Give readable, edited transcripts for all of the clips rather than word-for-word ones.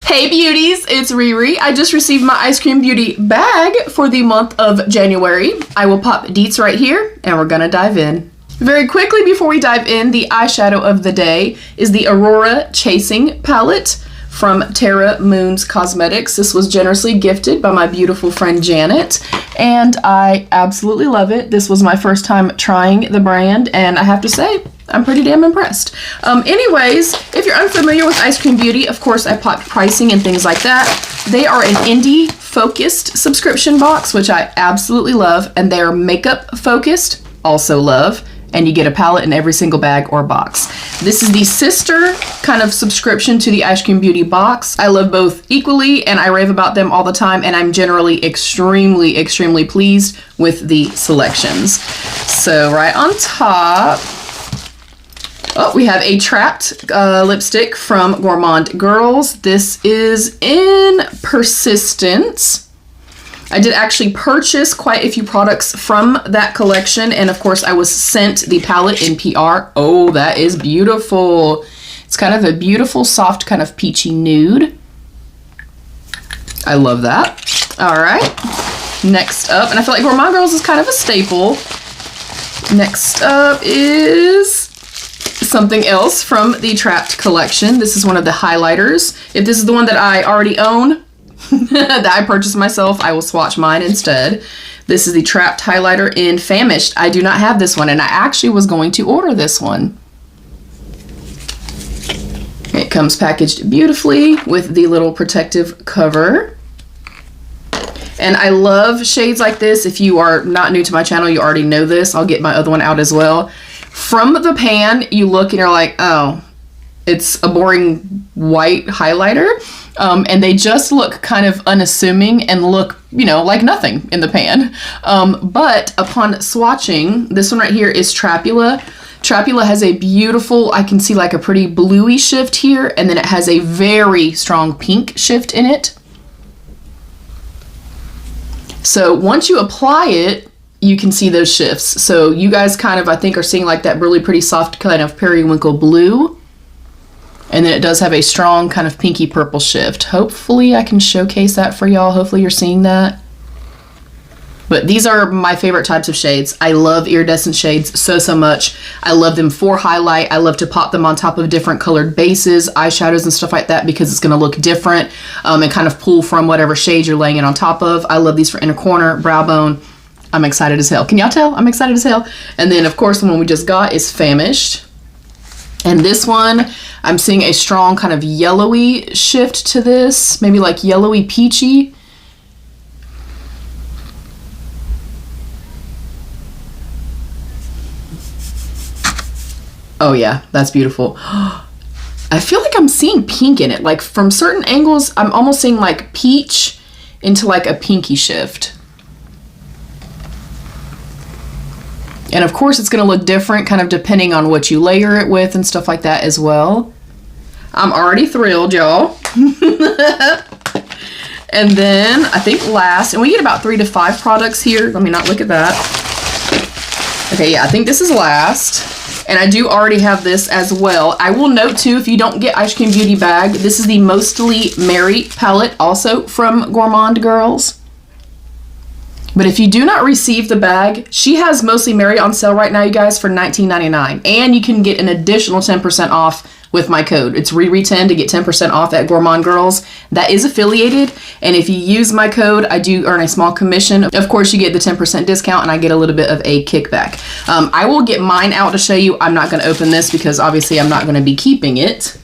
Hey beauties, it's Riri. I just received my Ice Cream Beauty bag for the month of January. I will pop DEETS right here and we're gonna dive in. Very quickly before we dive in, the eyeshadow of the day is the Aurora Chasing palette from Terra Moons Cosmetics. This was generously gifted by my beautiful friend Janet, and I absolutely love it. This was my first time trying the brand, and I have to say, I'm pretty damn impressed. Anyways, if you're unfamiliar with Ice Cream Beauty, of course I popped pricing and things like that. They are an indie focused subscription box, which I absolutely love, and they're makeup focused, also love. And you get a palette in every single bag or box. This is the sister kind of subscription to the Ice Cream Beauty box. I love both equally and I rave about them all the time, and I'm generally extremely pleased with the selections. So right on top, oh, we have a Trapped lipstick from Gourmand Girls. This is in Persistence. I did actually purchase quite a few products from that collection, and of course I was sent the palette in PR. Oh, that is beautiful. It's kind of a beautiful, soft, kind of peachy nude. I love that. All right, next up, and I feel like Gourmand Girls is kind of a staple. Next up is something else from the Trapped collection. This is one of the highlighters. If this is the one that I already own, that I purchased myself, I will swatch mine instead. This is the Trapped highlighter in Famished. I do not have this one, and I actually was going to order this one. It comes packaged beautifully with the little protective cover. And I love shades like this. If you are not new to my channel, you already know this. I'll get my other one out as well. From the pan, you look and you're like, oh, it's a boring white highlighter. And they just look kind of unassuming and look, you know, like nothing in the pan. But upon swatching, this one right here is Trapula. Trapula has a beautiful, I can see like a pretty bluey shift here, and then it has a very strong pink shift in it. So once you apply it, you can see those shifts. So you guys kind of, I think, are seeing like that really pretty soft kind of periwinkle blue. And then it does have a strong kind of pinky purple shift. Hopefully I can showcase that for y'all. Hopefully you're seeing that. But these are my favorite types of shades. I love iridescent shades so much. I love them for highlight. I love to pop them on top of different colored bases, eyeshadows and stuff like that, because it's gonna look different and kind of pull from whatever shade you're laying it on top of. I love these for inner corner, brow bone. I'm excited as hell. Can y'all tell? I'm excited as hell. And then of course the one we just got is Famished. And this one, I'm seeing a strong kind of yellowy shift to this, maybe like yellowy peachy. Oh yeah, that's beautiful. I feel like I'm seeing pink in it. Like from certain angles, I'm almost seeing like peach into like a pinky shift. And of course it's going to look different kind of depending on what you layer it with and stuff like that as well. I'm already thrilled, y'all. And then I think last, and we get about 3 to 5 products here. Let me not look at that. Okay, yeah, I think this is last. And I do already have this as well. I will note too, if you don't get Ice Cream Beauty bag, this is the Mostly Merry palette, also from Gourmand Girls. But if you do not receive the bag, she has Mostly Merry on sale right now, you guys, for $19.99. And you can get an additional 10% off with my code. It's RIRI10 to get 10% off at Gourmand Girls. That is affiliated. And if you use my code, I do earn a small commission. Of course, you get the 10% discount and I get a little bit of a kickback. I will get mine out to show you. I'm not going to open this because obviously I'm not going to be keeping it.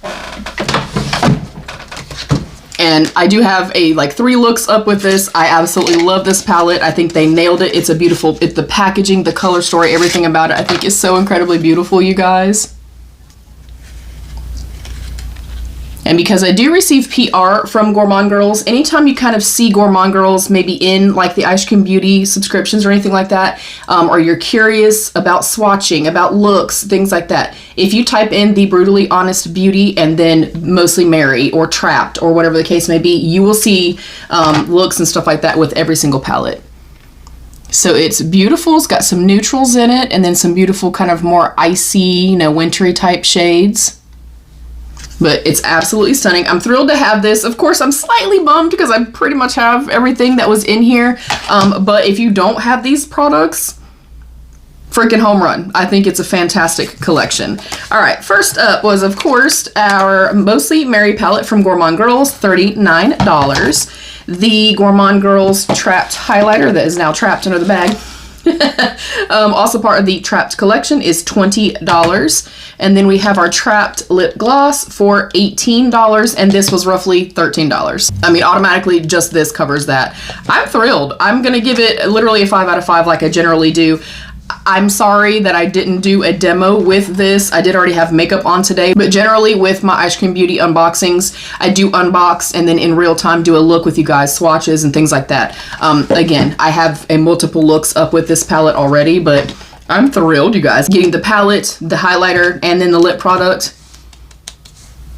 And I do have a like 3 looks up with this. I absolutely love this palette. I think they nailed it. It's a beautiful, the packaging, the color story, everything about it I think is so incredibly beautiful, you guys. And because I do receive PR from Gourmand Girls, anytime you kind of see Gourmand Girls maybe in like the Ice Cream Beauty subscriptions or anything like that, or you're curious about swatching, about looks, things like that, if you type in The Brutally Honest Beauty and then Mostly Merry or Trapped or whatever the case may be, you will see looks and stuff like that with every single palette. So it's beautiful. It's got some neutrals in it and then some beautiful kind of more icy, you know, wintry type shades. But it's absolutely stunning. I'm thrilled to have this. Of course, I'm slightly bummed because I pretty much have everything that was in here. But if you don't have these products, freaking home run. I think it's a fantastic collection. All right, first up was, of course, our Mostly Merry palette from Gourmand Girls, $39. The Gourmand Girls Trapped highlighter that is now trapped under the bag. Also part of the Trapped collection is $20. And then we have our Trapped lip gloss for $18, and this was roughly $13. I mean, automatically just this covers that. I'm thrilled. I'm gonna give it literally a 5 out of 5 like I generally do. I'm sorry that I didn't do a demo with this. I did already have makeup on today, but generally with my Eyescream Beauty unboxings, I do unbox and then in real time do a look with you guys, swatches and things like that. Again, I have a multiple looks up with this palette already, but I'm thrilled, you guys. Getting the palette, the highlighter, and then the lip product.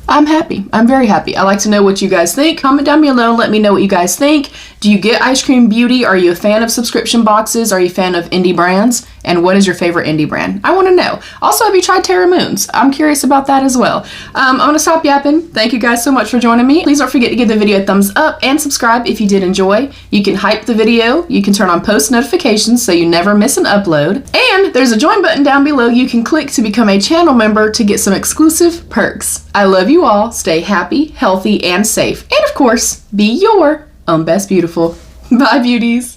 I'm happy. I'm very happy. I like to know what you guys think. Comment down below and let me know what you guys think. Do you get Eyescream Beauty? Are you a fan of subscription boxes? Are you a fan of indie brands? And what is your favorite indie brand? I want to know. Also, have you tried Terra Moons? I'm curious about that as well. I'm going to stop yapping. Thank you guys so much for joining me. Please don't forget to give the video a thumbs up and subscribe if you did enjoy. You can hype the video. You can turn on post notifications so you never miss an upload. And there's a join button down below you can click to become a channel member to get some exclusive perks. I love you all. Stay happy, healthy, and safe. And of course, be your own best beautiful. Bye, beauties.